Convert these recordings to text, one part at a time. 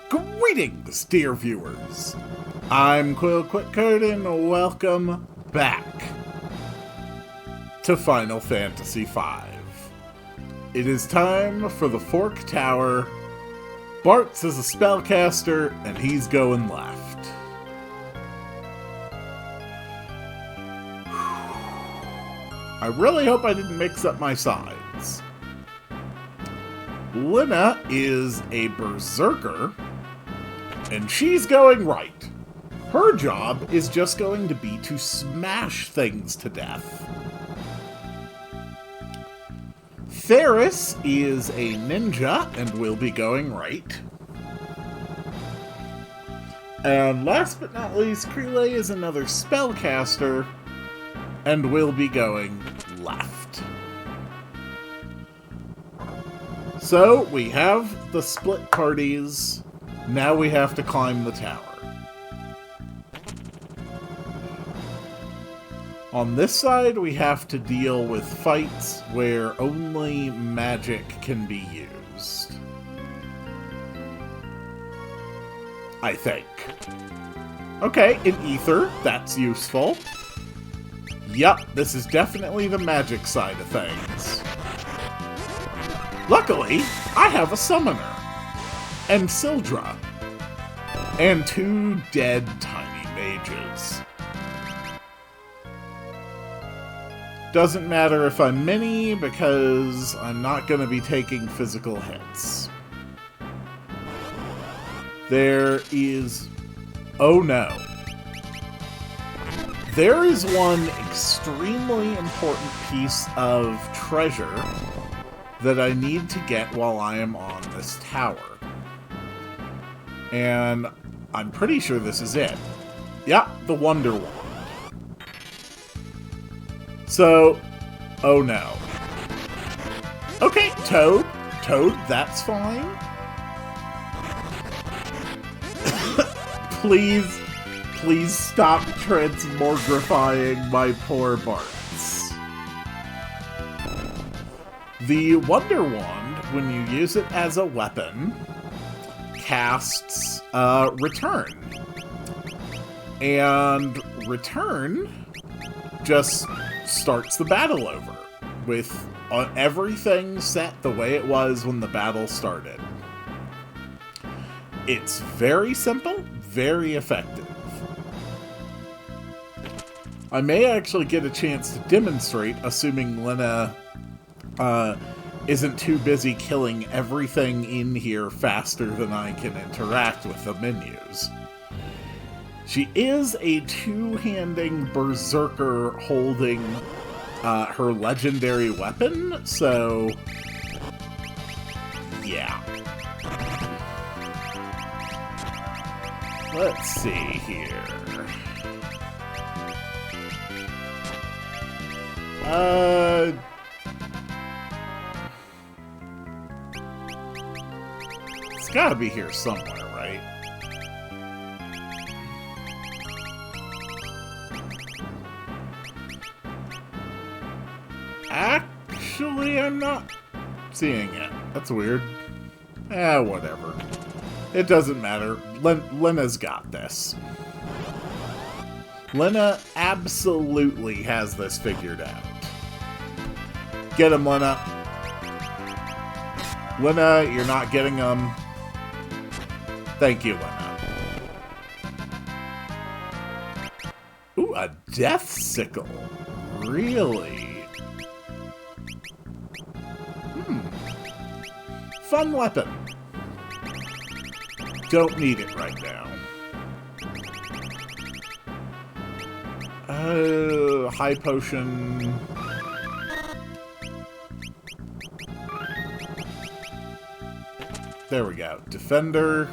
Greetings, dear viewers. I'm Quill and welcome back to Final Fantasy V. It is time for the Fork Tower. Bart's is a spellcaster, and he's going left. I really hope I didn't mix up my sides. Lena is a berserker, and she's going right. Her job is just going to be to smash things to death. Ferris is a ninja and will be going right. And last but not least, Quill is another spellcaster and will be going left. So, we have the split parties. Now we have to climb the tower. On this side, we have to deal with fights where only magic can be used. I think. Okay, in Ether, that's useful. Yup, this is definitely the magic side of things. Luckily, I have a summoner, and Sildra, and 2 dead tiny mages. Doesn't matter if I'm mini, because I'm not going to be taking physical hits. There is... oh no. There is one extremely important piece of treasure that I need to get while I am on this tower. And I'm pretty sure this is it. Yeah, the Wonder Wand. So, oh no. Okay, Toad. Toad, that's fine. Please stop transmogrifying my poor Barts. The Wonder Wand, when you use it as a weapon, casts Return. And Return just starts the battle over, with everything set the way it was when the battle started. It's very simple, very effective. I may actually get a chance to demonstrate, assuming Lena isn't too busy killing everything in here faster than I can interact with the menus. She is a two-handing berserker holding her legendary weapon, so yeah. Let's see here. It's gotta be here somewhere, right? Actually, I'm not seeing it. That's weird. Whatever. It doesn't matter. Lena's got this. Lena absolutely has this figured out. Get him, Lena. Lena, you're not getting him. Thank you, Lena. Ooh, a death sickle. Really? Fun weapon. Don't need it right now. High potion. There we go. Defender.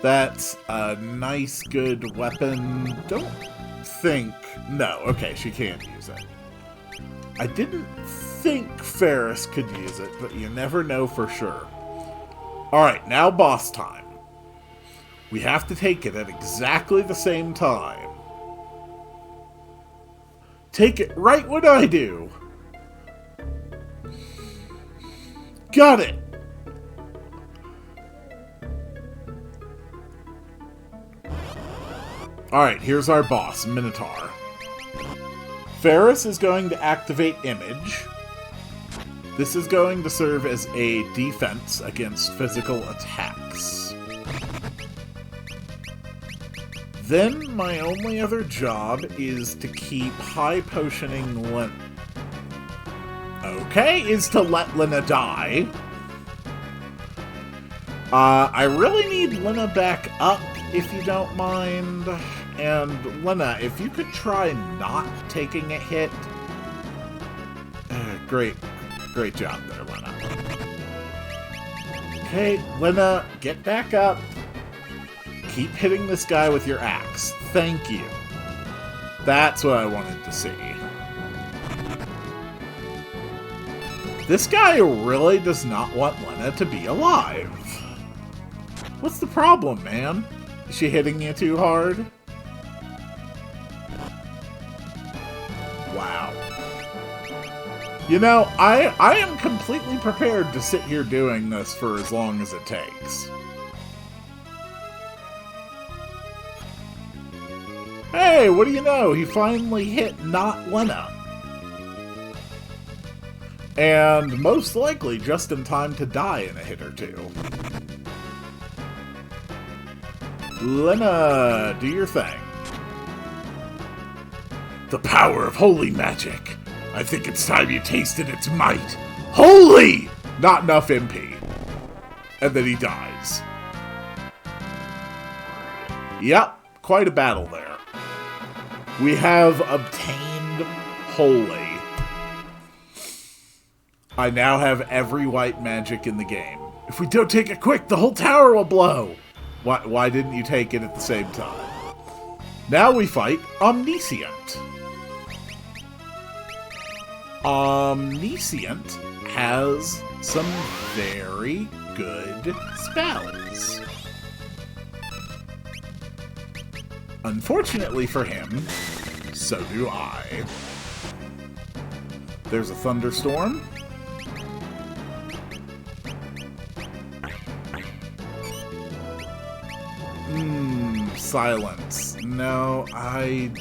That's a nice, good weapon. Don't think... no, okay, she can't use it. I didn't think Ferris could use it, but you never know for sure. Alright, now boss time. We have to take it at exactly the same time. Take it right when I do. Got it. Alright, here's our boss, Minotaur. Ferris is going to activate Image. This is going to serve as a defense against physical attacks. Then my only other job is to keep high potioning Lena. Okay, is to let Lena die. I really need Lena back up, if you don't mind. And Lena, if you could try not taking a hit. Great job there, Lena. Okay, Lena, get back up. Keep hitting this guy with your axe. Thank you. That's what I wanted to see. This guy really does not want Lena to be alive. What's the problem, man? Is she hitting you too hard? Wow. You know, I am completely prepared to sit here doing this for as long as it takes. Hey, what do you know? He finally hit not Lena. And most likely just in time to die in a hit or two. Lena, do your thing. The power of holy magic. I think it's time you tasted its might. Holy! Not enough MP. And then he dies. Yep, quite a battle there. We have obtained holy. I now have every white magic in the game. If we don't take it quick, the whole tower will blow. Why didn't you take it at the same time? Now we fight Omniscient. Omniscient has some very good spells. Unfortunately for him, so do I. There's a thunderstorm. Silence. No, I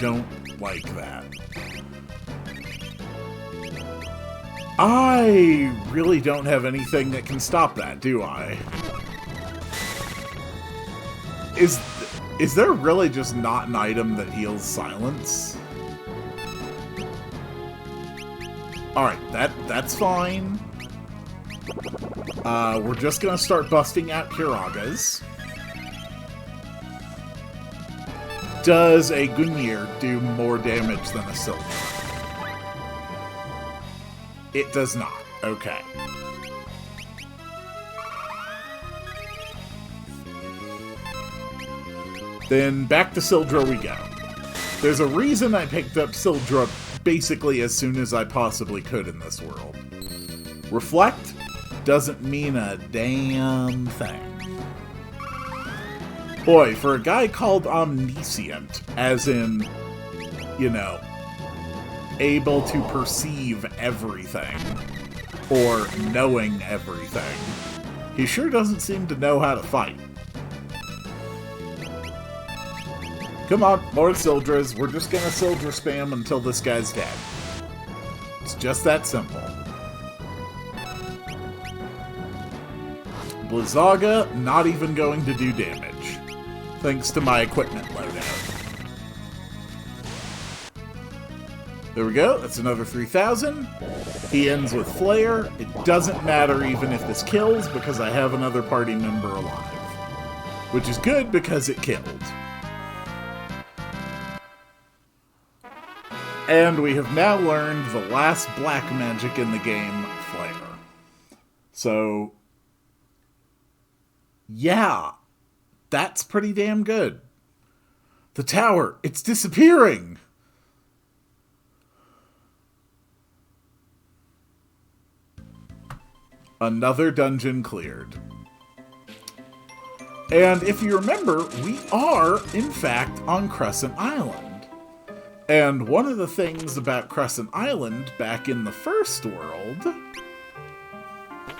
don't like that. I really don't have anything that can stop that, do I? Is there really just not an item that heals silence? Alright, that's fine. We're just gonna start busting out Kiragas. Does a Gungnir do more damage than a Silver? It does not. Okay. Then back to Sildra we go. There's a reason I picked up Sildra basically as soon as I possibly could in this world. Reflect doesn't mean a damn thing. Boy, for a guy called Omniscient, as in, you know, able to perceive everything, or knowing everything, he sure doesn't seem to know how to fight. Come on, more Sildras. We're just gonna Sildra spam until this guy's dead. It's just that simple. Blizzaga, not even going to do damage, thanks to my equipment loadout. There we go, that's another 3,000. He ends with Flare. It doesn't matter even if this kills, because I have another party member alive. Which is good, because it killed. And we have now learned the last black magic in the game, Flare. So, yeah, that's pretty damn good. The tower, it's disappearing! Another dungeon cleared. And if you remember, we are, in fact, on Crescent Island. And one of the things about Crescent Island back in the first world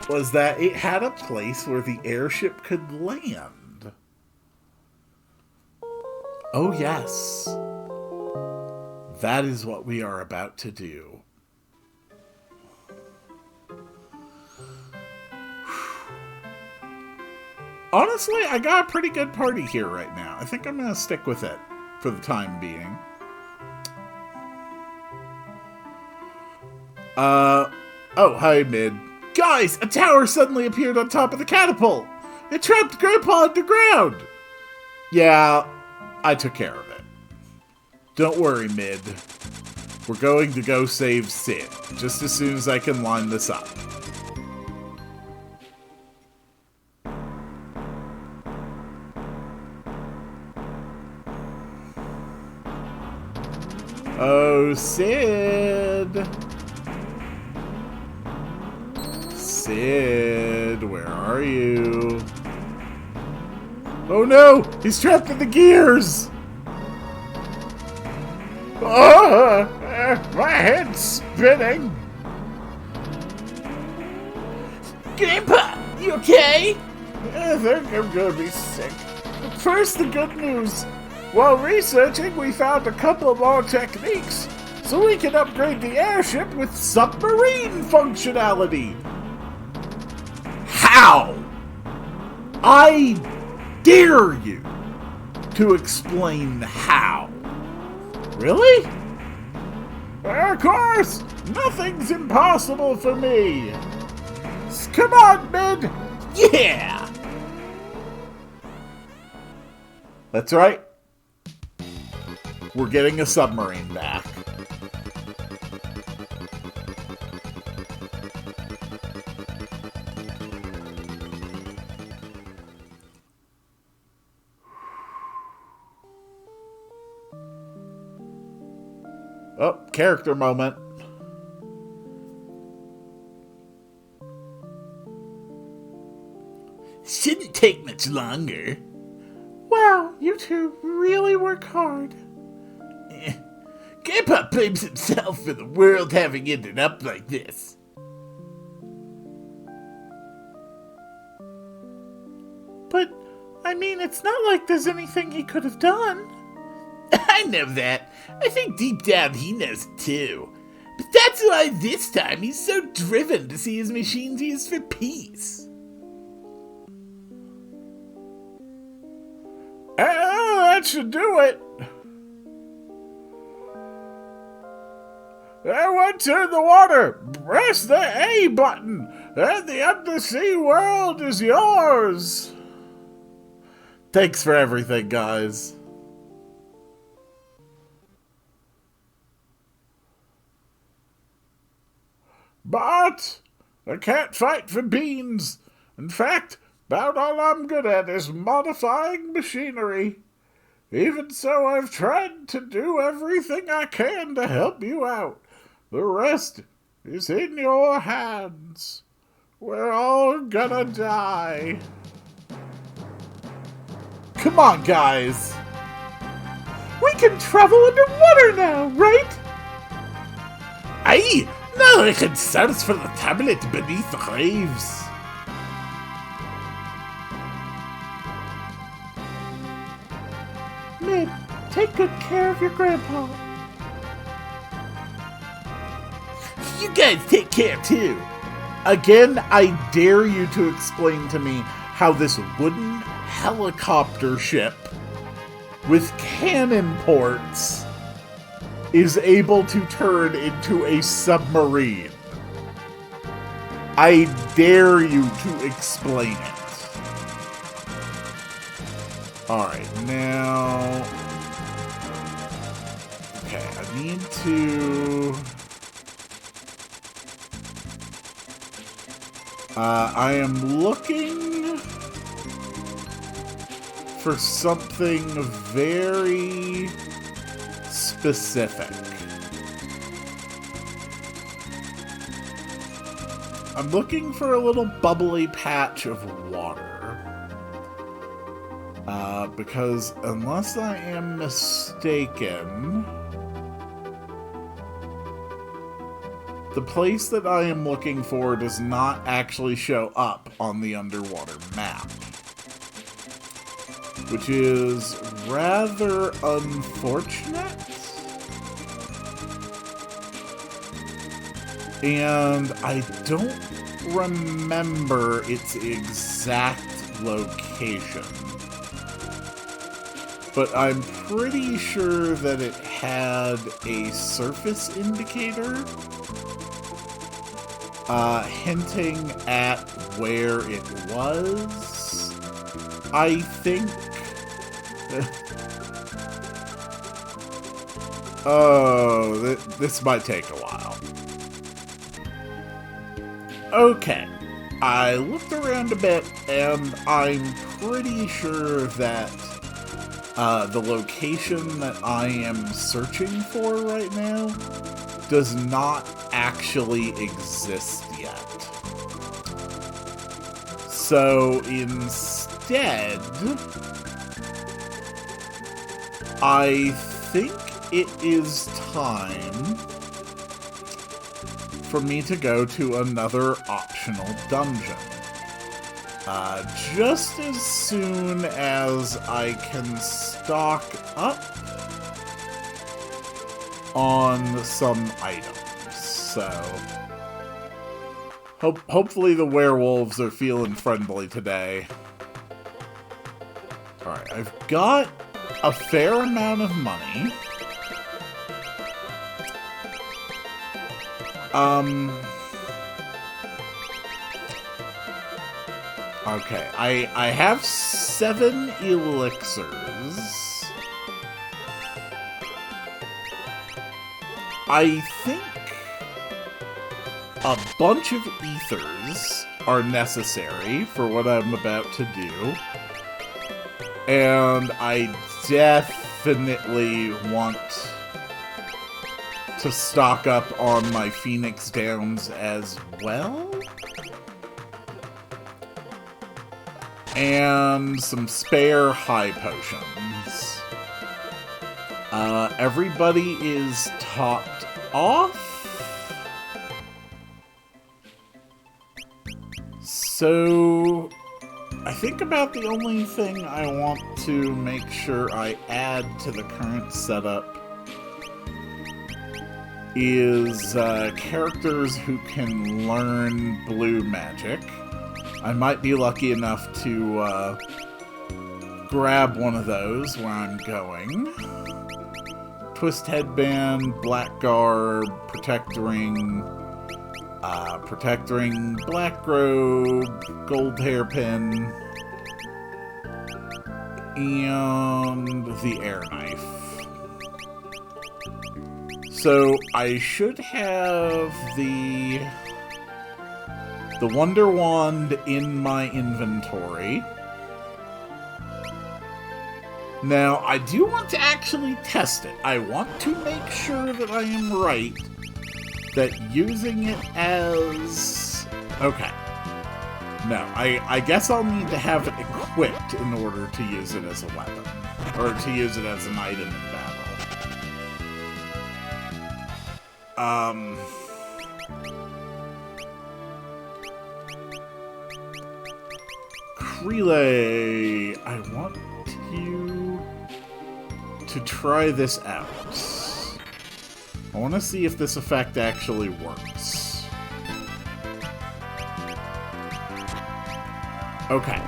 was that it had a place where the airship could land. Oh, yes. That is what we are about to do. Honestly, I got a pretty good party here right now. I think I'm going to stick with it for the time being. Oh, hi, Mid. Guys, a tower suddenly appeared on top of the catapult. It trapped Grandpa underground. Yeah, I took care of it. Don't worry, Mid. We're going to go save Sid, just as soon as I can line this up. Oh, Sid! Sid, where are you? Oh no! He's trapped in the gears! Oh, my head's spinning! Grandpa, you okay? I think I'm gonna be sick. But first, the good news. While researching, we found a couple more techniques, so we can upgrade the airship with submarine functionality. How? I dare you to explain how. Really? Of course! Nothing's impossible for me! Come on, Mid! Yeah! That's right. We're getting a submarine back. Oh, character moment. Shouldn't take much longer. Wow, you two really work hard. Grandpa blames himself for the world having ended up like this. But, I mean, it's not like there's anything he could have done. I know that. I think deep down he knows it too. But that's why this time he's so driven to see his machines used for peace. That should do it. Everyone turn the water. Press the A button, and the undersea world is yours. Thanks for everything, guys. But I can't fight for beans. In fact, about all I'm good at is modifying machinery. Even so, I've tried to do everything I can to help you out. The rest is in your hands. We're all gonna die. Come on, guys. We can travel underwater now, right? Aye! Now I can search for the tablet beneath the waves. Mid, take good care of your grandpa. You guys take care too. Again, I dare you to explain to me how this wooden helicopter ship with cannon ports is able to turn into a submarine. I dare you to explain it. Alright, now... Okay, I need to... I am looking for something very specific. I'm looking for a little bubbly patch of water. Because unless I am mistaken, the place that I am looking for does not actually show up on the underwater map. Which is rather unfortunate. And I don't remember its exact location. But I'm pretty sure that it had a surface indicator hinting at where it was, I think. Oh, this might take a while. Okay, I looked around a bit, and I'm pretty sure that the location that I am searching for right now does not actually exist yet. So instead, I think it is time for me to go to another optional dungeon. Just as soon as I can stock up on some items. So, hopefully the werewolves are feeling friendly today. Alright, I've got a fair amount of money. Okay, I have 7 elixirs. I think a bunch of ethers are necessary for what I'm about to do. And I definitely want to stock up on my Phoenix Downs as well. And some spare high potions. Everybody is topped off. So, I think about the only thing I want to make sure I add to the current setup is characters who can learn blue magic. I might be lucky enough to grab one of those where I'm going. Twist headband, black garb, protect ring, black robe, gold hairpin, and the air knife. So I should have the Wonder Wand in my inventory. Now, I do want to actually test it. I want to make sure that I am right that using it as... Okay. No, I guess I'll need to have it equipped in order to use it as a weapon. Or to use it as an item in battle. Relay, I want you to try this out. I want to see if this effect actually works. Okay.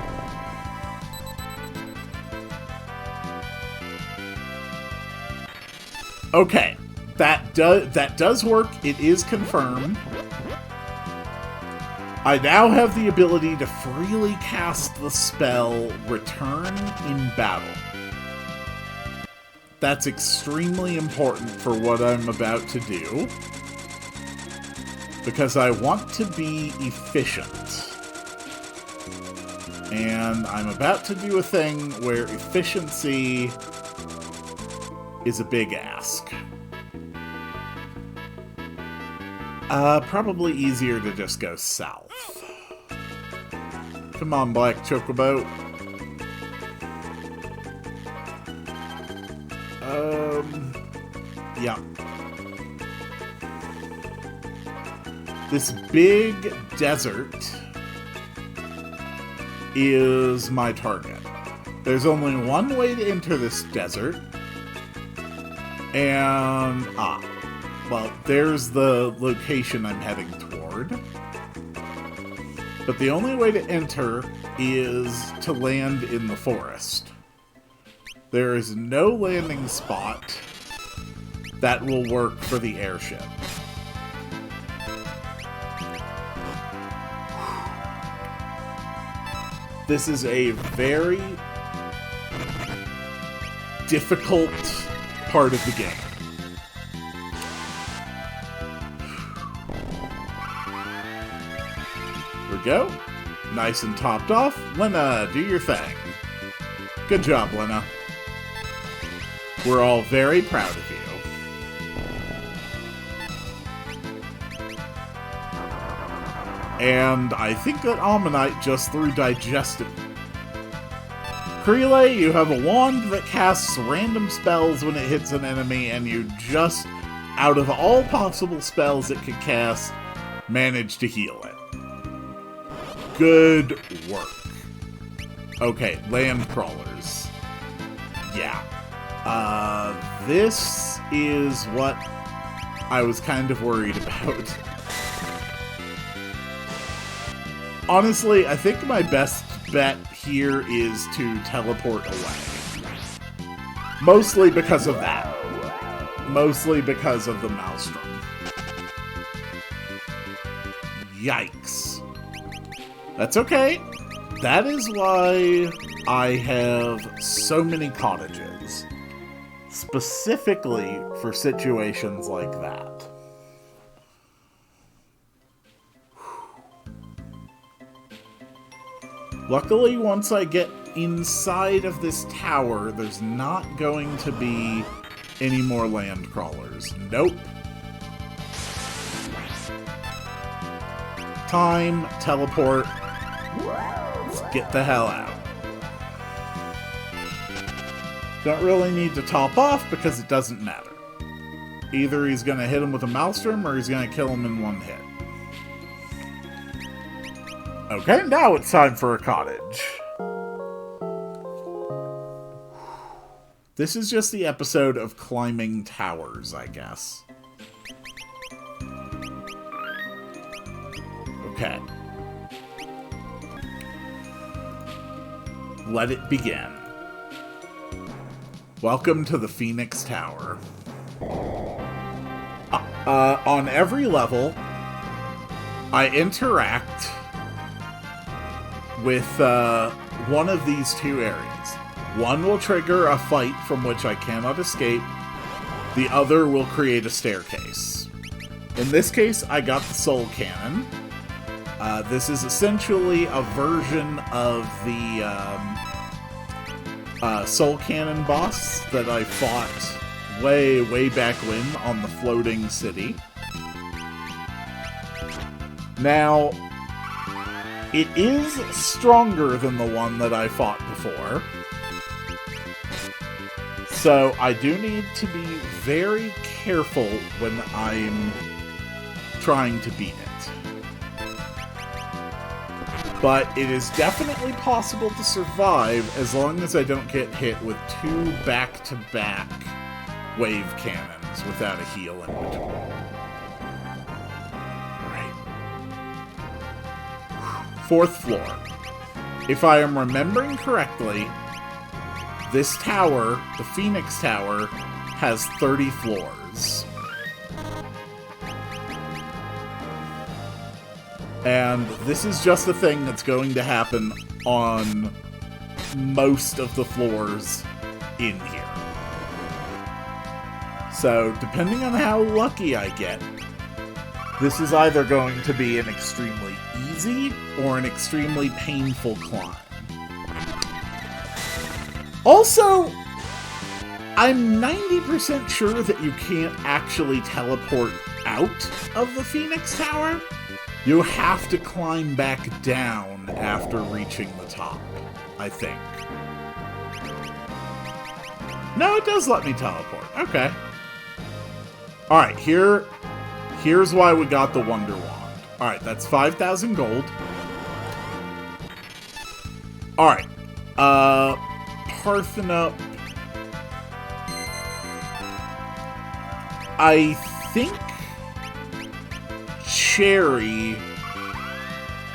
Okay, that does work. It is confirmed. I now have the ability to freely cast the spell Return in Battle. That's extremely important for what I'm about to do, because I want to be efficient. And I'm about to do a thing where efficiency is a big ask. Probably easier to just go south. Come on, Black Chocobo. Yeah. This big desert is my target. There's only one way to enter this desert. And, well, there's the location I'm heading toward. But the only way to enter is to land in the forest. There is no landing spot that will work for the airship. This is a very difficult part of the game. Here we go. Nice and topped off. Lena, do your thing. Good job, Lena. We're all very proud of you. And I think that Ammonite just threw Digestive. Crele, you have a wand that casts random spells when it hits an enemy, and you just, out of all possible spells it could cast, manage to heal it. Good work. Okay, land crawlers. Yeah. This is what I was kind of worried about. Honestly, I think my best bet here is to teleport away. Mostly because of that. Mostly because of the Maelstrom. Yikes. That's okay. That is why I have so many cottages. Specifically for situations like that. Luckily, once I get inside of this tower, there's not going to be any more land crawlers. Nope. Time, teleport. Let's get the hell out. Don't really need to top off because it doesn't matter. Either he's going to hit him with a Maelstrom or he's going to kill him in one hit. Okay, now it's time for a cottage. This is just the episode of climbing towers, I guess. Okay. Let it begin. Welcome to the Phoenix Tower. On every level, I interact with one of these two areas. One will trigger a fight from which I cannot escape. The other will create a staircase. In this case, I got the Soul Cannon. This is essentially a version of the Soul Cannon boss that I fought way back when on the floating city. Now, it is stronger than the one that I fought before. So I do need to be very careful when I'm trying to beat it. But it is definitely possible to survive as long as I don't get hit with 2 back-to-back wave cannons without a heal in between. Right. 4th floor. If I am remembering correctly, this tower, the Phoenix Tower, has 30 floors. And this is just a thing that's going to happen on most of the floors in here. So, depending on how lucky I get, this is either going to be an extremely easy or an extremely painful climb. Also, I'm 90% sure that you can't actually teleport out of the Phoenix Tower. You have to climb back down after reaching the top, I think. No, it does let me teleport. Okay. Alright, here's why we got the Wonder Wand. Alright, that's 5,000 gold. Alright, Parthenup... I think Cherry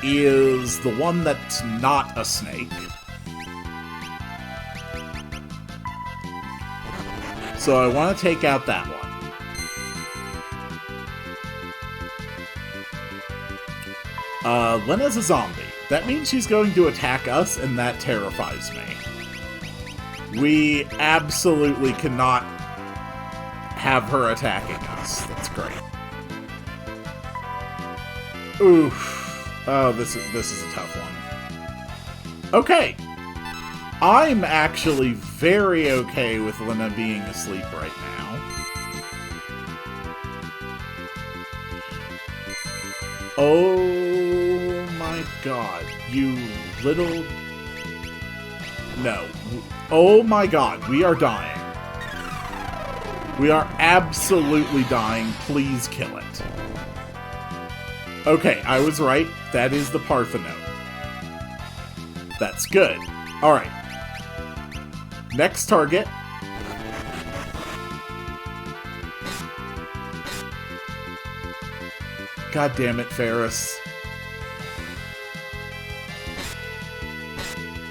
is the one that's not a snake. So I want to take out that one. Lena's a zombie. That means she's going to attack us, and that terrifies me. We absolutely cannot have her attacking us. That's great. Oof. Oh, this is a tough one. Okay. I'm actually very okay with Lena being asleep right now. Oh my god, you little... No. Oh my god, we are dying. We are absolutely dying. Please kill it. Okay, I was right. That is the Parthenon. That's good. Alright. Next target. God damn it, Ferris.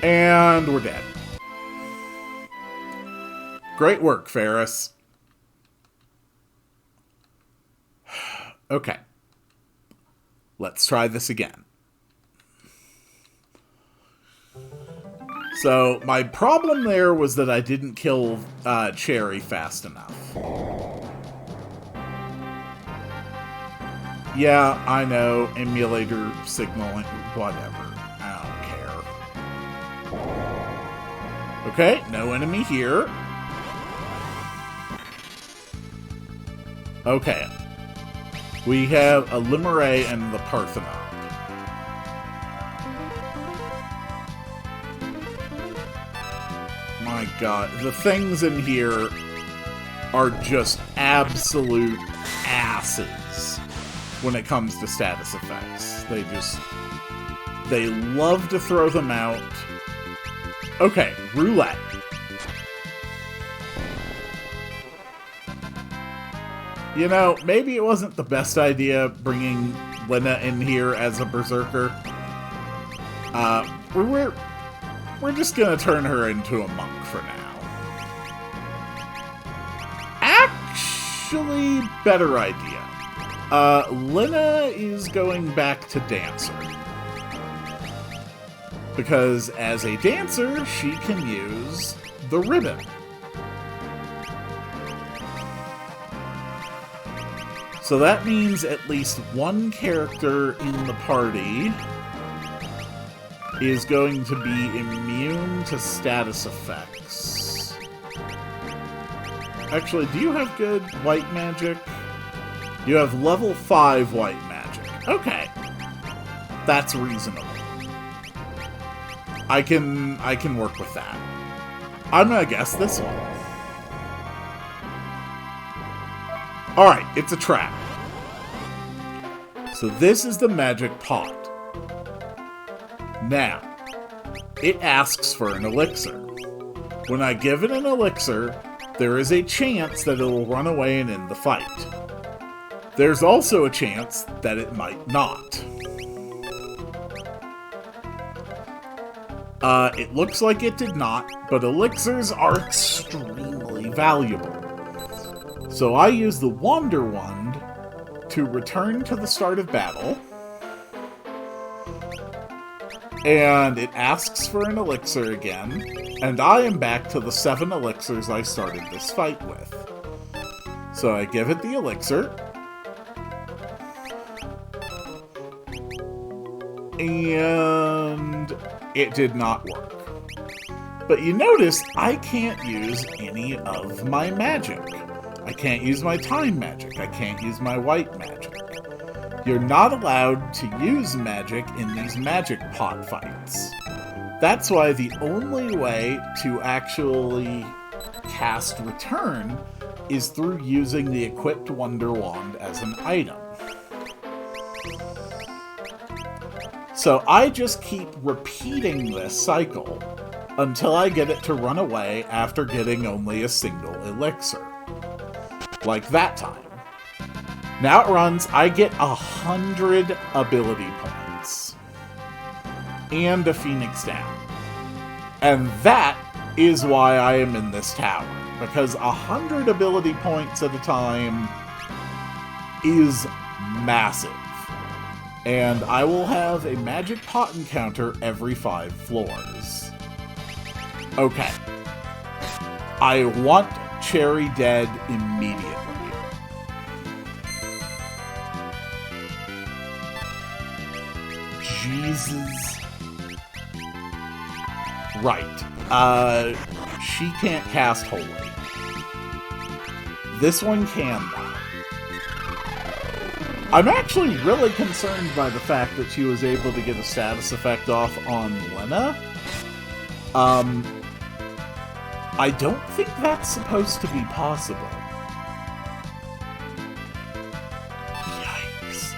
And we're dead. Great work, Ferris. Okay. Let's try this again. So, my problem there was that I didn't kill Cherry fast enough. Yeah, I know. Emulator signaling. Whatever. I don't care. Okay, no enemy here. Okay. We have a Limere and the Parthenon. My god, the things in here are just absolute asses when it comes to status effects. They love to throw them out. Okay, roulette. You know, maybe it wasn't the best idea bringing Lena in here as a berserker. We're just gonna turn her into a monk for now. Actually, better idea. Lena is going back to dancer. Because as a dancer, she can use the ribbon. So that means at least one character in the party is going to be immune to status effects. Actually, do you have good white magic? You have level 5 white magic. Okay. That's reasonable. I can work with that. I'm gonna guess this one. Alright, it's a trap. So this is the magic pot. Now, it asks for an elixir. When I give it an elixir, there is a chance that it will run away and end the fight. There's also a chance that it might not. It looks like it did not, but elixirs are extremely valuable. So I use the Wander Wand to return to the start of battle. And it asks for an elixir again, and I am back to the 7 elixirs I started this fight with. So I give it the elixir. And it did not work. But you notice I can't use any of my magic. I can't use my time magic. I can't use my white magic. You're not allowed to use magic in these magic pot fights. That's why the only way to actually cast Return is through using the equipped Wonder Wand as an item. So I just keep repeating this cycle until I get it to run away after getting only a single elixir. Like that time. Now it runs, I get 100 ability points. And a Phoenix down. And that is why I am in this tower. Because 100 ability points at a time is massive. And I will have a magic pot encounter every 5 floors. Okay. I want Cherry dead immediately. Jesus. Right. She can't cast Holy. This one can, though. I'm actually really concerned by the fact that she was able to get a status effect off on Lena. I don't think that's supposed to be possible. Yikes.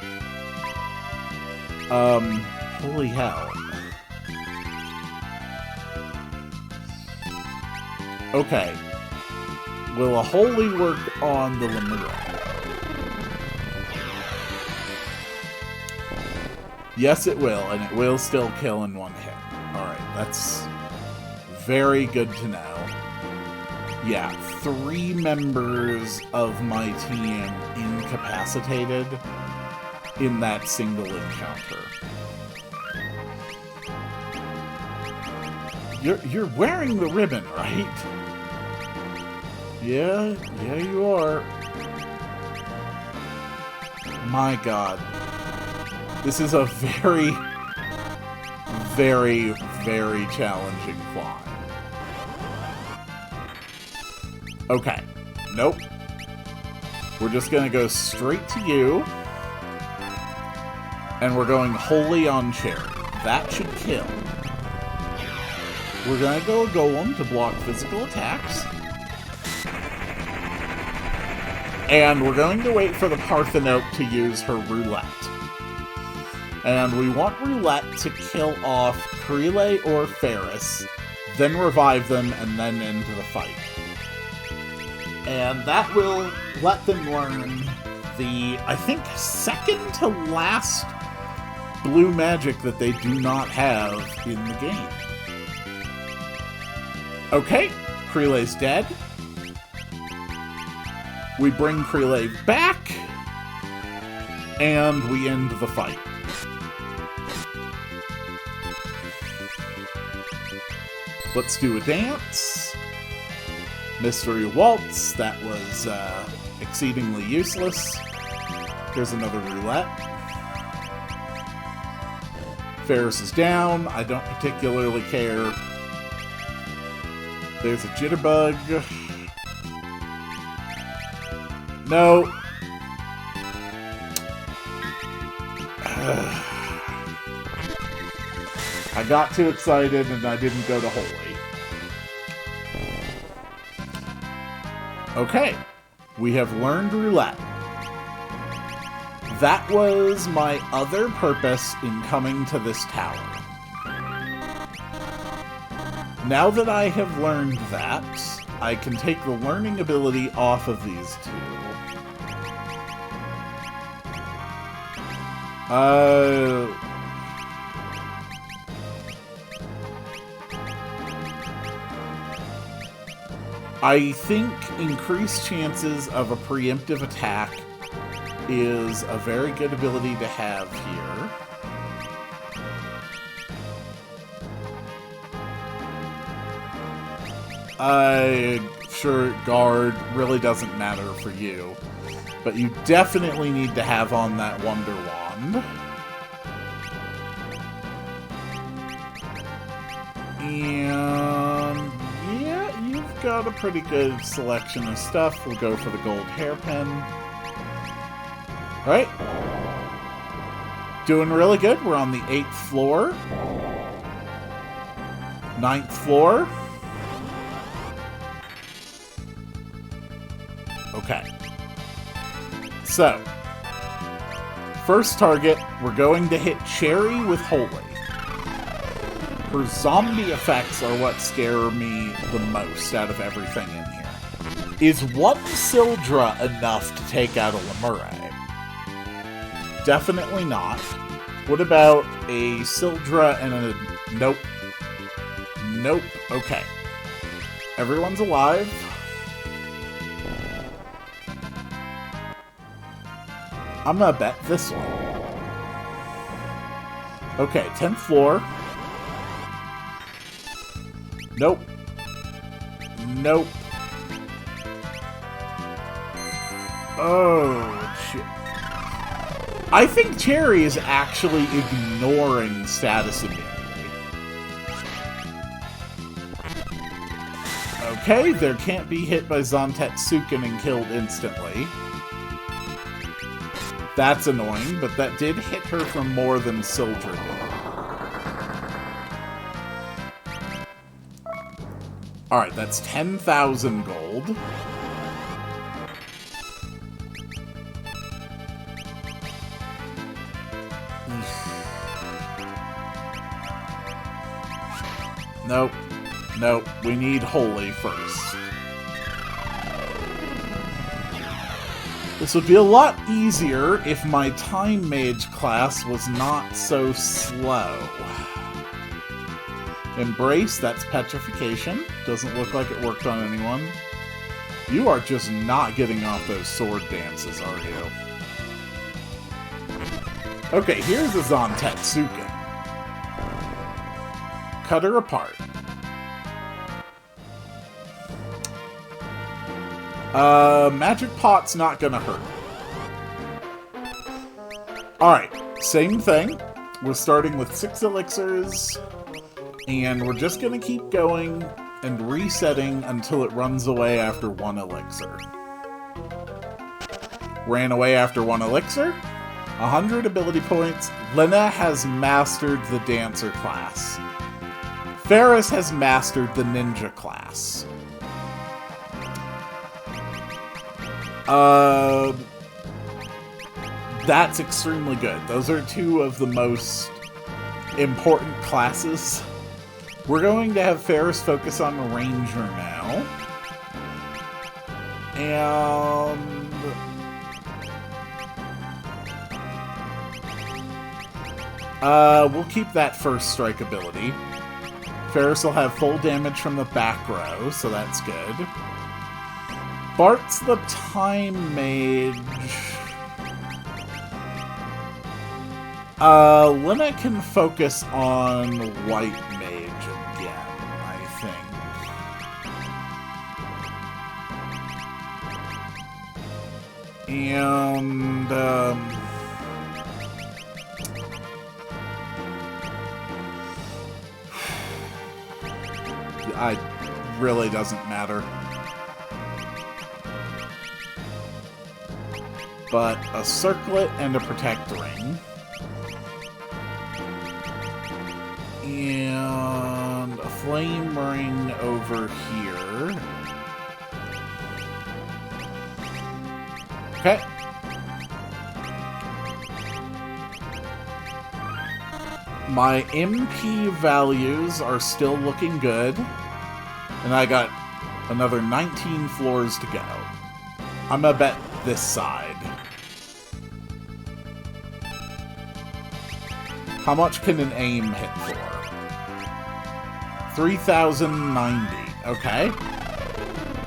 Holy hell. Okay. Will a Holy work on the Lemura? Yes, it will, and it will still kill in one hit. Alright, that's very good to know. Yeah, 3 members of my team incapacitated in that single encounter. You're wearing the ribbon, right? Yeah, you are. My god. This is a very, very, very challenging climb. Okay. Nope. We're just gonna go straight to you. And we're going Holy on Cherry. That should kill. We're gonna go Golem to block physical attacks. And we're going to wait for the Parthenope to use her Roulette. And we want Roulette to kill off Krile or Ferris, then revive them, and then end the fight. And that will let them learn the, I think, second to last blue magic that they do not have in the game. Okay, Krile's dead. We bring Krile back, and we end the fight. Let's do a dance. Mystery Waltz, that was exceedingly useless. Here's another roulette. Ferris is down, I don't particularly care. There's a Jitterbug. No. I got too excited and I didn't go to Holy. Okay. We have learned Roulette. That was my other purpose in coming to this tower. Now that I have learned that, I can take the learning ability off of these two. I think increased chances of a preemptive attack is a very good ability to have here. Sure, guard really doesn't matter for you, but you definitely need to have on that Wonder Wand. And yeah, you've got a pretty good selection of stuff. We'll go for the gold hairpin. Right? Doing really good. We're on the 8th floor. 9th floor. Okay. So, first target, we're going to hit Cherry with Holy. Her zombie effects are what scare me the most out of everything in here. Is one Sildra enough to take out a Lemure? Definitely not. What about a Sildra and a... Nope. Nope. Okay. Everyone's alive. I'm gonna bet this one. Okay, 10th floor. Nope. Nope. Oh, shit. I think Cherry is actually ignoring status immunity. Okay, there can't be hit by Zantetsuken and killed instantly. That's annoying, but that did hit her for more than Sildra did. Alright, that's 10,000 gold. Nope. Nope. We need Holy first. This would be a lot easier if my Time Mage class was not so slow. Embrace, that's Petrification. Doesn't look like it worked on anyone. You are just not getting off those sword dances, are you? Okay, here's a Zantetsuken. Cut her apart. Magic Pot's not gonna hurt. Alright, same thing. We're starting with 6 elixirs, and we're just gonna keep going and resetting until it runs away after 1 elixir. Ran away after 1 elixir. 100 ability points. Lena has mastered the Dancer class. Ferris has mastered the Ninja class. That's extremely good. Those are 2 of the most important classes. We're going to have Ferris focus on Ranger now. And... we'll keep that first strike ability. Ferris will have full damage from the back row, so that's good. Bart's the Time Mage. Lena can focus on White Mage again, I think. And, it really doesn't matter. But a Circlet and a Protect Ring. And a Flame Ring over here. Okay. My MP values are still looking good. And I got another 19 floors to go. I'm gonna bet this side. How much can an aim hit for? 3,090. Okay.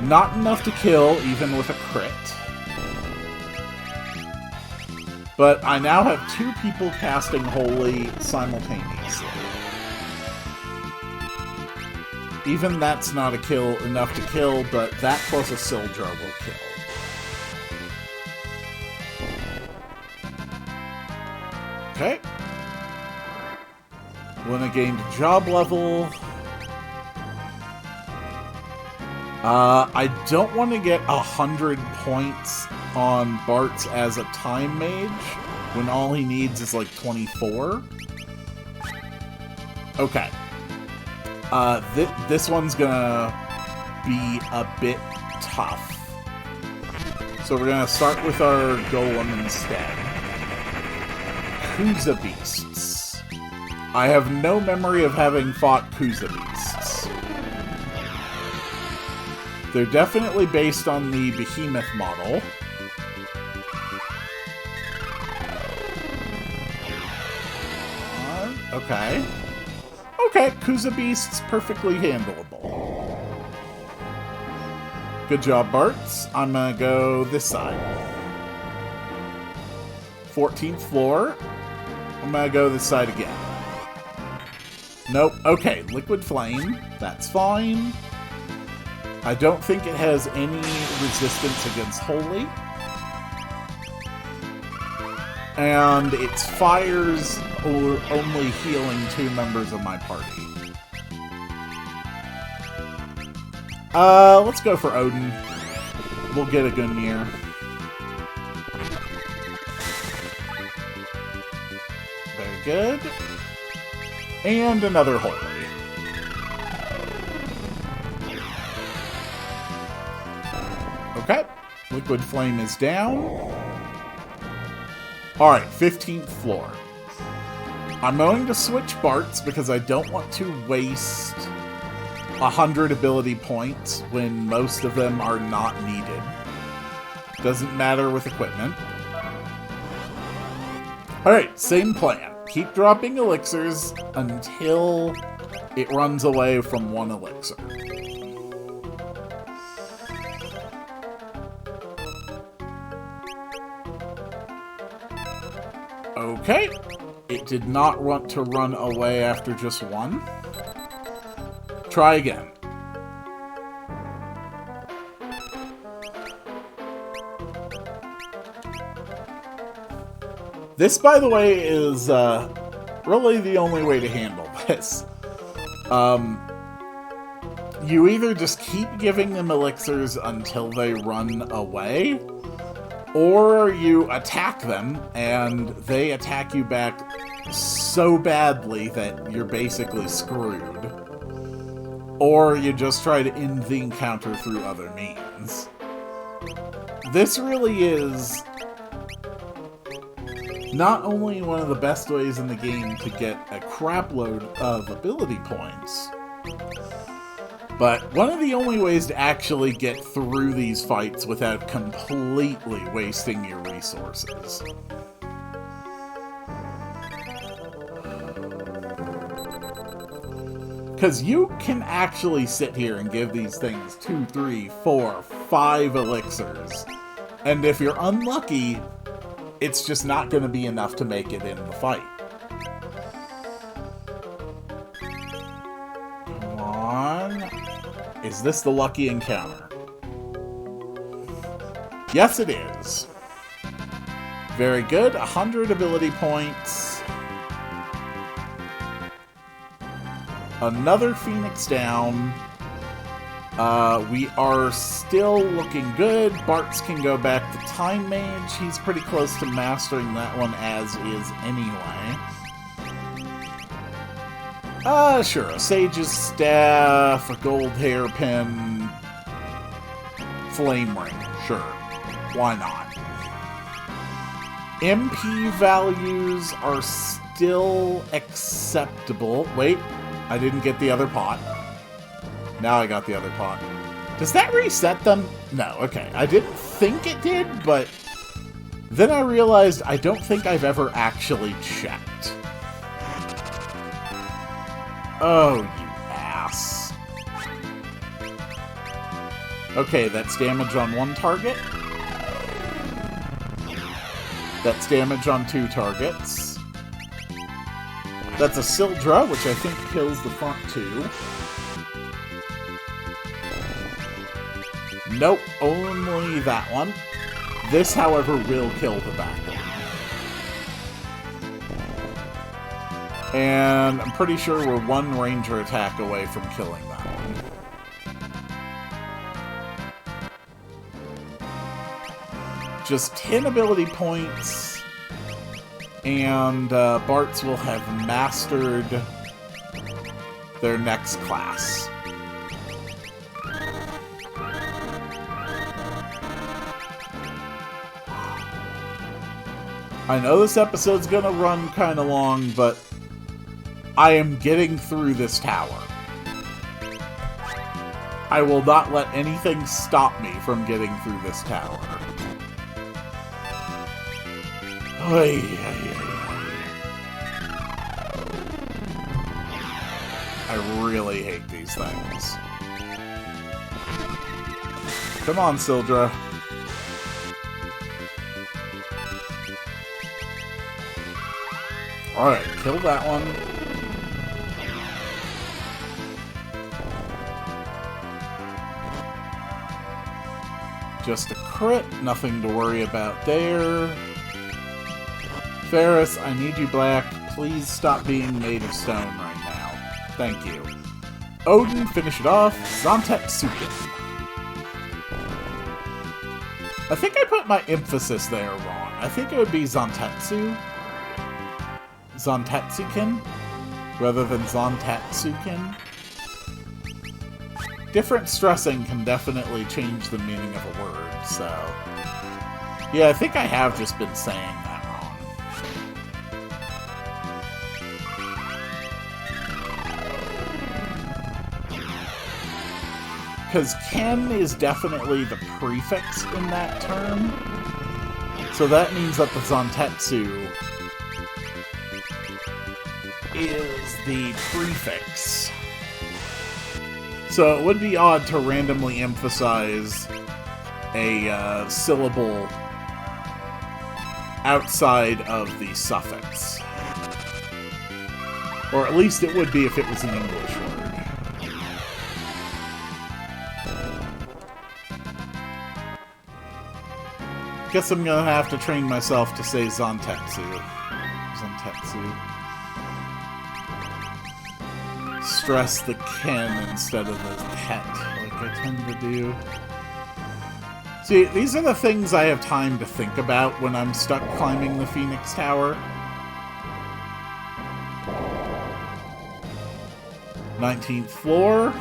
Not enough to kill, even with a crit. But I now have 2 people casting Holy simultaneously. Even that's not a kill enough to kill, but that plus a Sildra will kill. Okay. Lena gained job level. I don't want to get 100 points on Bart's as a Time Mage when all he needs is like 24. Okay. This one's gonna be a bit tough. So we're gonna start with our Golem instead. Who's the beasts? I have no memory of having fought Kuza Beasts. They're definitely based on the Behemoth model. Okay. Okay, Kuza Beast's perfectly handleable. Good job, Bartz. I'm gonna go this side. 14th floor. I'm gonna go this side again. Nope. Okay, Liquid Flame. That's fine. I don't think it has any resistance against Holy. And its fires are only healing 2 members of my party. Let's go for Odin. We'll get a Gungnir. Very good. And another Holy. Okay. Liquid Flame is down. Alright, 15th floor. I'm going to switch Bart's because I don't want to waste 100 ability points when most of them are not needed. Doesn't matter with equipment. Alright, same plan. Keep dropping elixirs until it runs away from 1 elixir. Okay. It did not want to run away after just 1. Try again. This, by the way, is really the only way to handle this. You either just keep giving them elixirs until they run away, or you attack them, and they attack you back so badly that you're basically screwed. Or you just try to end the encounter through other means. This really is not only one of the best ways in the game to get a crapload of ability points, but one of the only ways to actually get through these fights without completely wasting your resources. Because you can actually sit here and give these things 2, 3, 4, 5 elixirs. And if you're unlucky, it's just not going to be enough to make it in the fight. Come on. Is this the lucky encounter? Yes, it is. Very good. 100 ability points. Another Phoenix down. We are still looking good. Bartz can go back to Time Mage. He's pretty close to mastering that one as is anyway. Sure. A Sage's Staff, a Gold Hairpin, Flame Ring. Sure. Why not? MP values are still acceptable. Wait. I didn't get the other pot. Now I got the other pot. Does that reset them? No, okay. I didn't think it did, but then I realized I don't think I've ever actually checked. Oh, you ass. Okay, that's damage on 1 target. That's damage on 2 targets. That's a Sildra, which I think kills the front 2. Nope, only that one. This, however, will kill the back one. And I'm pretty sure we're 1 ranger attack away from killing that one. Just 10 ability points. And Bartz will have mastered their next class. I know this episode's gonna run kind of long, but I am getting through this tower. I will not let anything stop me from getting through this tower. Oy, oy, oy. I really hate these things. Come on, Sildra. Alright, kill that one. Just a crit, nothing to worry about there. Ferris, I need you black. Please stop being made of stone right now. Thank you. Odin, finish it off. Zantetsuken. I think I put my emphasis there wrong. I think it would be Zantetsu. Zantetsuken, rather than Zantetsuken. Different stressing can definitely change the meaning of a word, so... Yeah, I think I have just been saying that wrong. Because Ken is definitely the prefix in that term. So that means that the Zantetsu is the prefix. So it would be odd to randomly emphasize a syllable outside of the suffix. Or at least it would be if it was an English word. Guess I'm gonna have to train myself to say Zantetsu. Zantetsu. Stress the Ken instead of the pet, like I tend to do. See, these are the things I have time to think about when I'm stuck climbing the Phoenix Tower. 19th floor.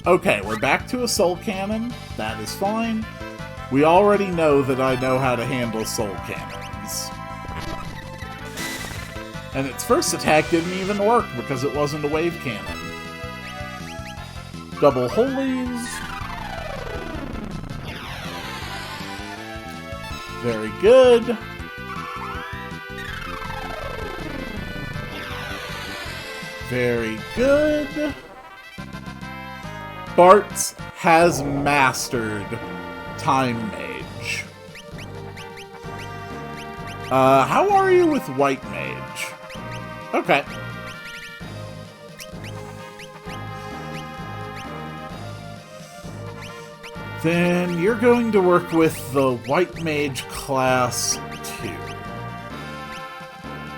Okay, we're back to a soul cannon. That is fine. We already know that I know how to handle soul cannons. And its first attack didn't even work because it wasn't a wave cannon. Double holies. Very good. Very good. Bart has mastered Time Mage. How are you with White Mage? Okay. Then you're going to work with the White Mage class 2.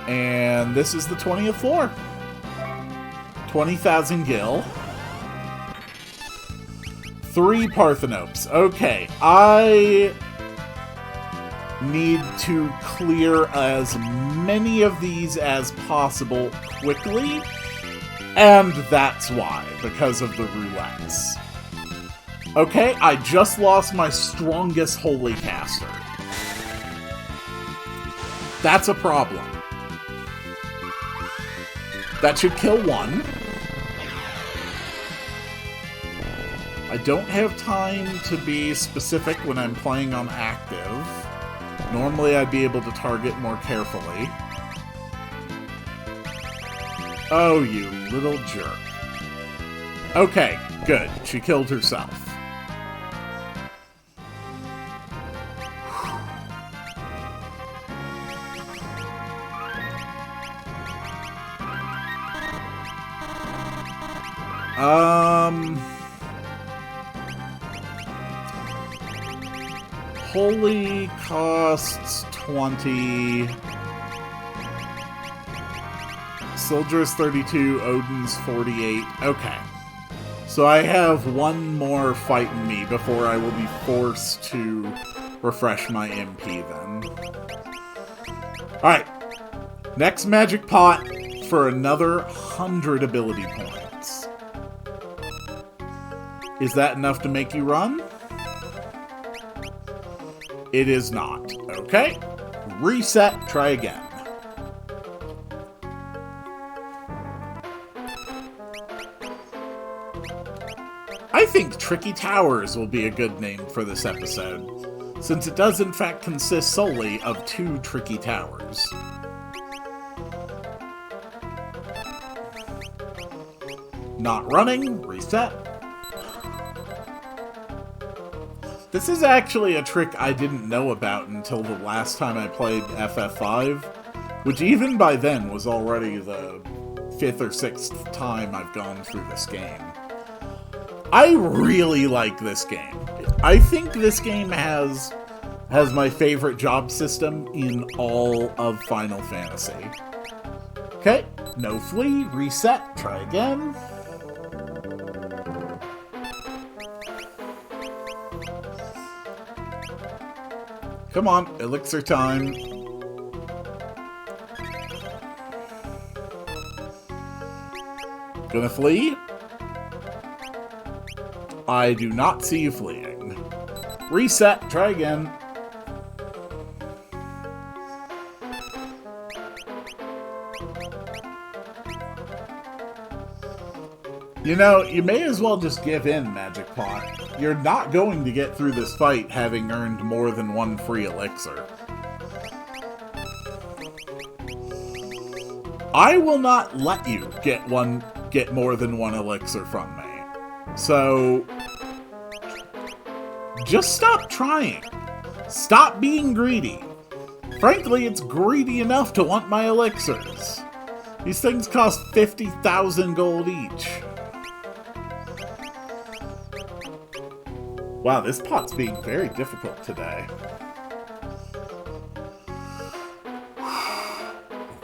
And this is the 20th floor. 20,000 gil. 3 Parthenopes. Okay, I need to clear as many of these as possible quickly, and that's why, because of the roulettes. Okay, I just lost my strongest holy caster. That's a problem. That should kill one. I don't have time to be specific when I'm playing on active. Normally I'd be able to target more carefully. Oh, you little jerk. Okay, good. She killed herself. Holy costs 20. Soldier's 32, Odin's 48. Okay. So I have one more fight in me before I will be forced to refresh my MP then. Alright. Next magic pot for another 100 ability points. Is that enough to make you run? It is not. Okay. Reset, try again. I think Tricky Towers will be a good name for this episode, since it does in fact consist solely of 2 tricky towers. Not running, reset. This is actually a trick I didn't know about until the last time I played FF5, which even by then was already the 5th or 6th time I've gone through this game. I really like this game. I think this game has my favorite job system in all of Final Fantasy. Okay, no flee, reset, try again. Come on, elixir time. Gonna flee? I do not see you fleeing. Reset, try again. You know, you may as well just give in, Magic Pot. You're not going to get through this fight having earned more than 1 free elixir. I will not let you get more than 1 elixir from me. So, just stop trying. Stop being greedy. Frankly, it's greedy enough to want my elixirs. These things cost 50,000 gold each. Wow, this pot's being very difficult today.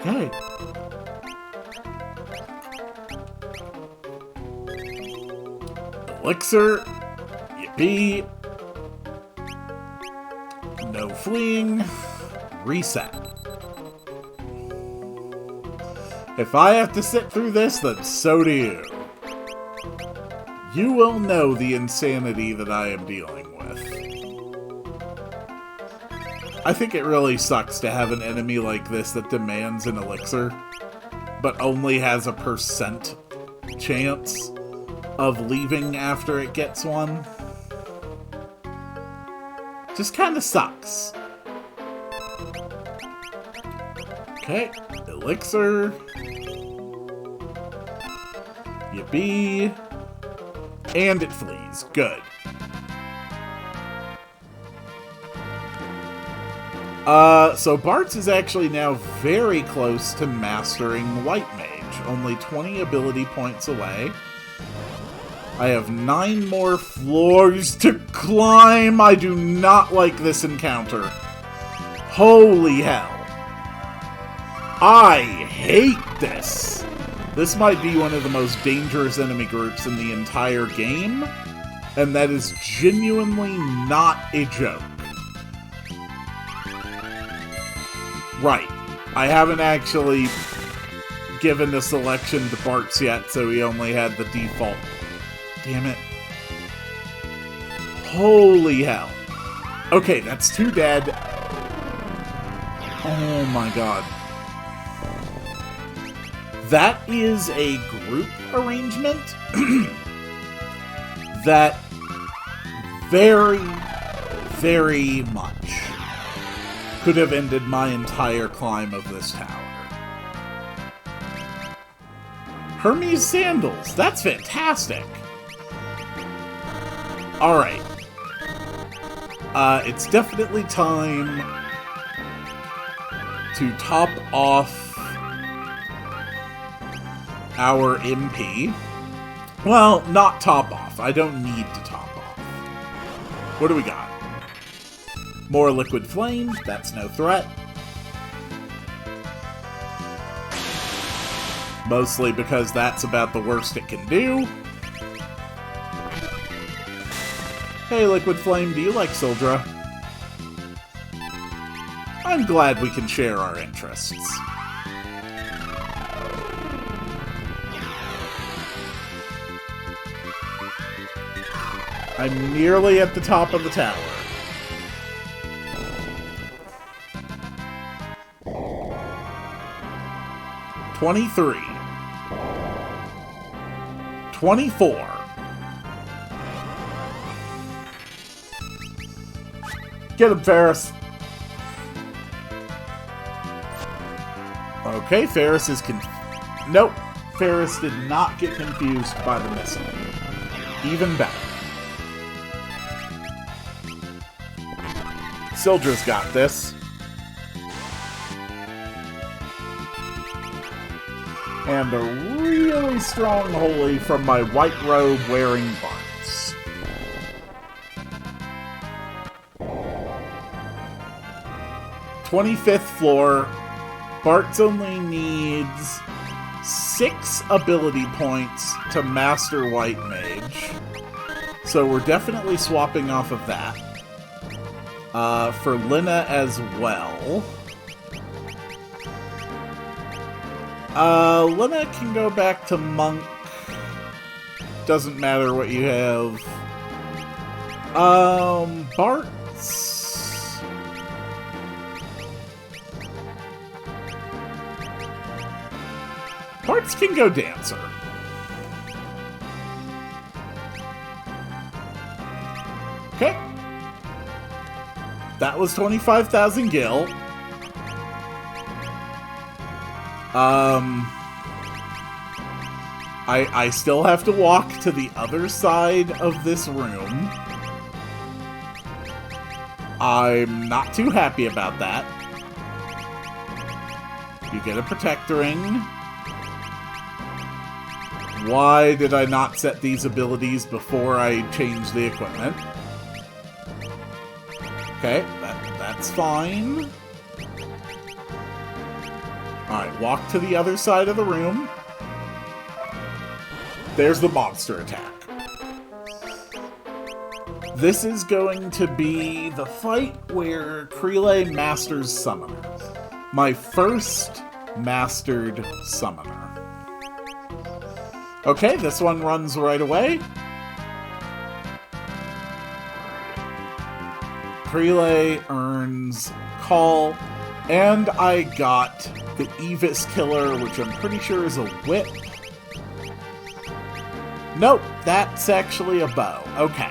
Okay. Elixir. Yippee. No fleeing. Reset. If I have to sit through this, then so do you. You will know the insanity that I am dealing with. I think it really sucks to have an enemy like this that demands an elixir, but only has a % chance of leaving after it gets one. Just kinda sucks. Okay, elixir. Yippee. And it flees. Good. So Bartz is actually now very close to mastering White Mage. Only 20 ability points away. I have 9 more floors to climb. I do not like this encounter. Holy hell. I hate this. This might be one of the most dangerous enemy groups in the entire game, and that is genuinely not a joke. Right. I haven't actually given the selection to Bartz yet, so he only had the default. Damn it. Holy hell. Okay, that's 2 dead. Oh my god. That is a group arrangement that very, very much could have ended my entire climb of this tower. Hermes sandals, that's fantastic. Alright. It's definitely time to top off our MP. Well, not top off. I don't need to top off. What do we got? More liquid flame. That's no threat. Mostly because that's about the worst it can do. Hey, liquid flame, do you like Sildra? I'm glad we can share our interests. I'm nearly at the top of the tower. $23. $24. Get him, Ferris! Okay, Ferris is Nope. Ferris did not get confused by the missile. Even better. Sildra's got this. And a really strong holy from my white robe wearing Barts. "25th floor. Bart's only needs 6 ability points to master White Mage. So we're definitely swapping off of that. For Lina as well. Lina can go back to Monk. Doesn't matter what you have. Bart's... Bart's can go Dancer. Okay. That was 25,000 gil. I still have to walk to the other side of this room. I'm not too happy about that. You get a protectoring. Why did I not set these abilities before I changed the equipment? Okay, that's fine. Alright, walk to the other side of the room. There's the monster attack. This is going to be the fight where Crele masters Summoner. My first mastered Summoner. Okay, this one runs right away. Crele earns Call, and I got the Evis Killer, which I'm pretty sure is a whip. Nope, that's actually a bow. Okay.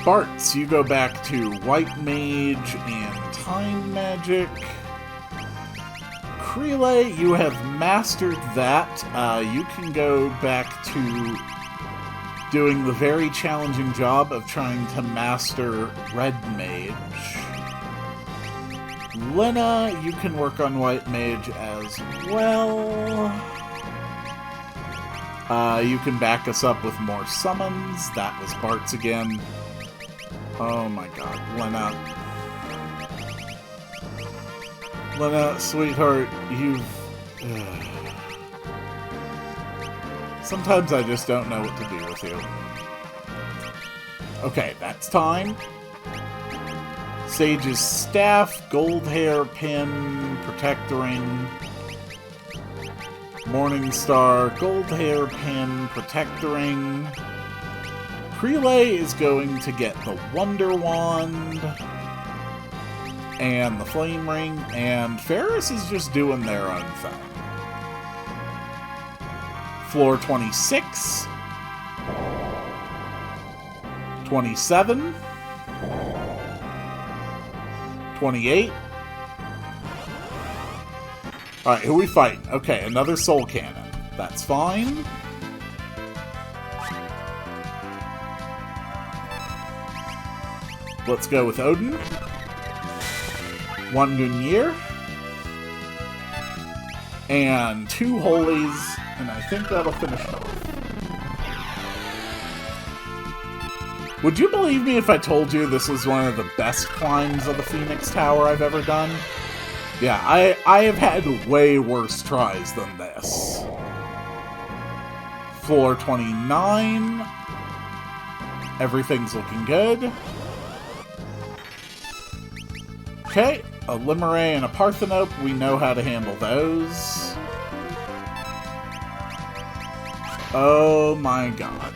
Bart's, you go back to White Mage and Time Magic. Crele, you have mastered that. You can go back to doing the very challenging job of trying to master Red Mage. Lina, you can work on White Mage as well. You can back us up with more summons. That was Bart's again. Oh my god, Lina. Lina, sweetheart, you've... Sometimes I just don't know what to do with you. Okay, that's time. Sage's Staff, Gold Hair Pin, Protectoring. Morningstar, Gold Hair Pin, Protectoring. Crele is going to get the Wonder Wand and the Flame Ring, and Ferris is just doing their own thing. Floor 26, 27, 28. Alright, who are we fighting? Okay, another Soul Cannon. That's fine. Let's go with Odin. One Gungnir. And 2 Holies, and I think that'll finish it off. Would you believe me if I told you this was one of the best climbs of the Phoenix Tower I've ever done? Yeah, I have had way worse tries than this. Floor 29. Everything's looking good. Okay, a Limeray and a Parthenope. We know how to handle those. Oh my god.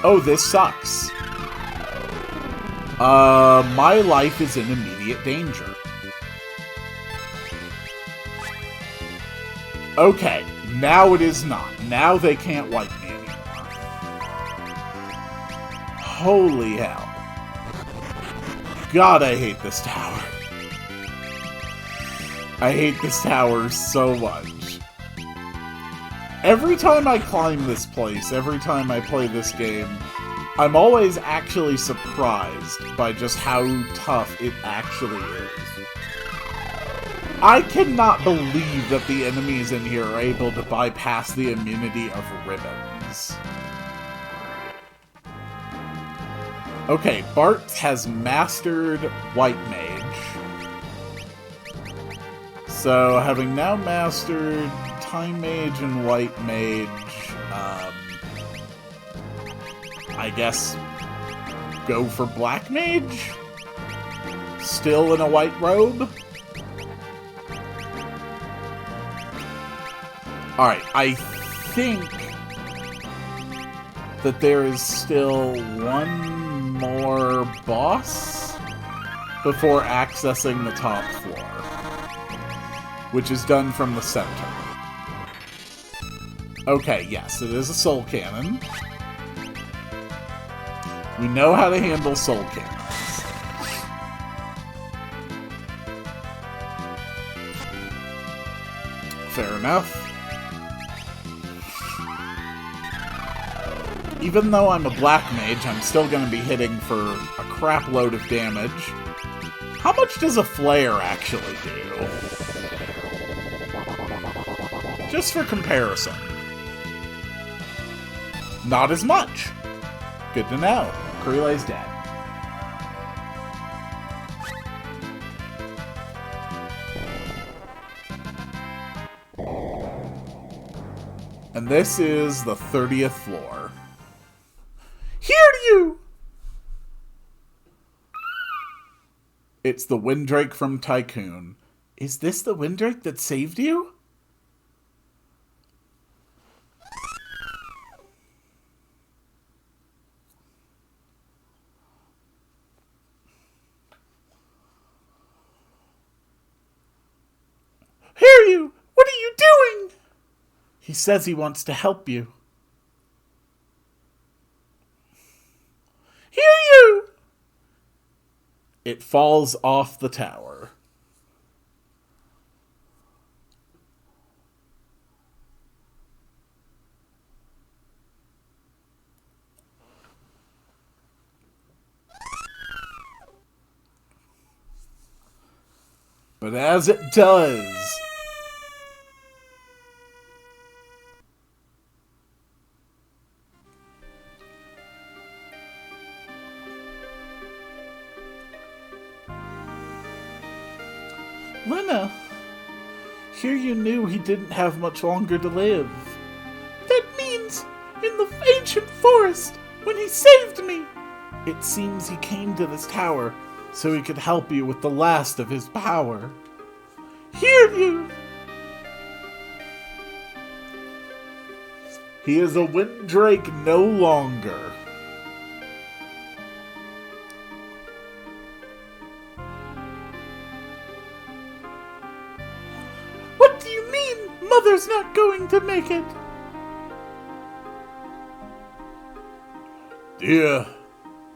Oh, this sucks. My life is in immediate danger. Okay, now it is not. Now they can't wipe me anymore. Holy hell. God, I hate this tower. I hate this tower so much. Every time I climb this place, every time I play this game, I'm always actually surprised by just how tough it actually is. I cannot believe that the enemies in here are able to bypass the immunity of ribbons. Okay, Bart has mastered White Mage. So, having now mastered Time Mage and White Mage, I guess go for Black Mage? Still in a white robe? Alright, I think that there is still one more boss before accessing the top floor, which is done from the center. Okay, yes, it is a soul cannon. We know how to handle soul cannons. Fair enough. Even though I'm a black mage, I'm still going to be hitting for a crap load of damage. How much does a flare actually do? Just for comparison. Not as much. Good to know. Kurilei's dead. And this is the 30th floor. Hear you! It's the Windrake from Tycoon. Is this the Windrake that saved you? Hear you! What are you doing? He says he wants to help you. Hear you! It falls off the tower. But as it does, Lena, here you knew he didn't have much longer to live. That means, in the ancient forest, when he saved me, it seems he came to this tower so he could help you with the last of his power. Hear you! He is a Windrake no longer. What do you mean, Mother's not going to make it? Dear,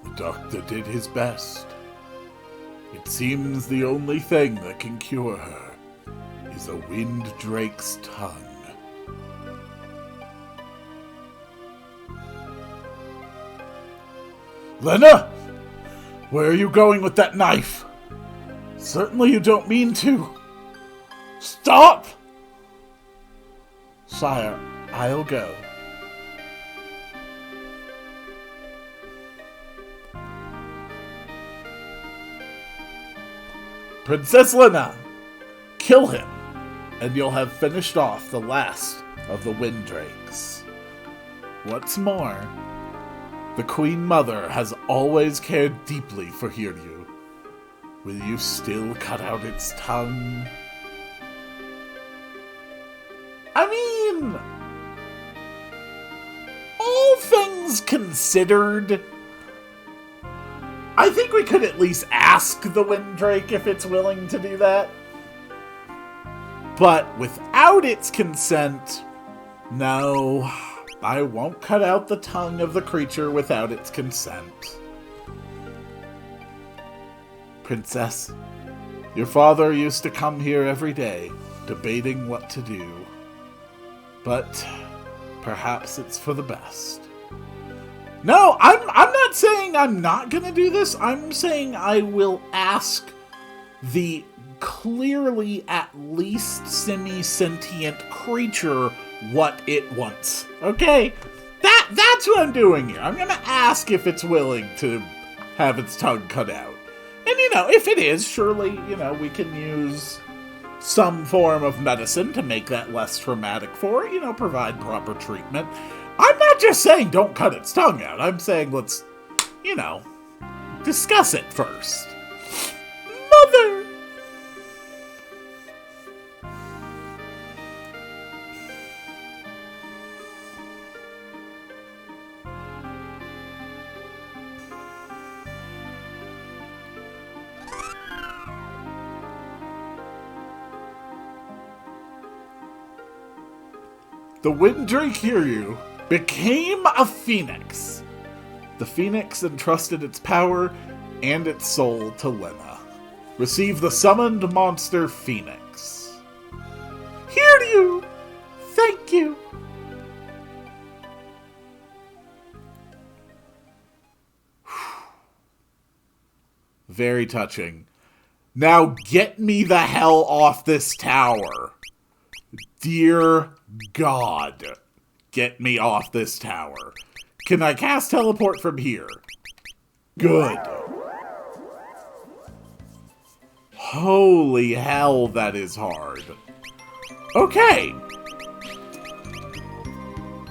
the doctor did his best. It seems the only thing that can cure her is a Windrake's tongue. Lena! Where are you going with that knife? Certainly you don't mean to. Stop! Sire, I'll go. Princess Lena, kill him, and you'll have finished off the last of the Windrakes. What's more, the Queen Mother has always cared deeply for Hiryu. Will you still cut out its tongue? I mean, all things considered, I think we could at least ask the Windrake if it's willing to do that. But without its consent, no, I won't cut out the tongue of the creature without its consent. Princess, your father used to come here every day, debating what to do. But perhaps it's for the best. No, I'm not saying I'm not gonna do this. I'm saying I will ask the clearly at least semi-sentient creature what it wants. Okay? That's what I'm doing here. I'm gonna ask if it's willing to have its tongue cut out. And, if it is, surely, we can use some form of medicine to make that less traumatic for it, provide proper treatment. I'm not just saying don't cut its tongue out. I'm saying let's, discuss it first. Mother! The Windrake Kiryu became a phoenix. The phoenix entrusted its power and its soul to Lena. Receive the summoned monster Phoenix. Kiryu! Thank you! Very touching. Now get me the hell off this tower. Dear God, get me off this tower. Can I cast teleport from here? Good. Holy hell, that is hard. Okay.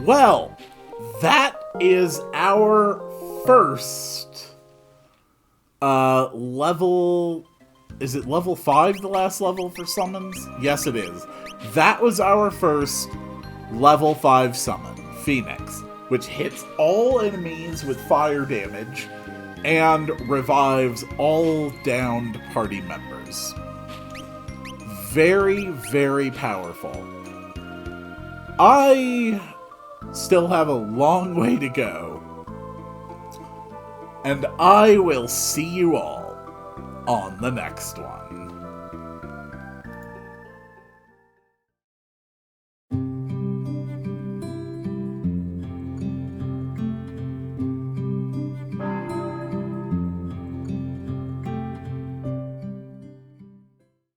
Well, that is our first level. Is it level 5, the last level for summons? Yes, it is. That was our first level 5 summon, Phoenix, which hits all enemies with fire damage and revives all downed party members. Very, very powerful. I still have a long way to go, and I will see you all on the next one.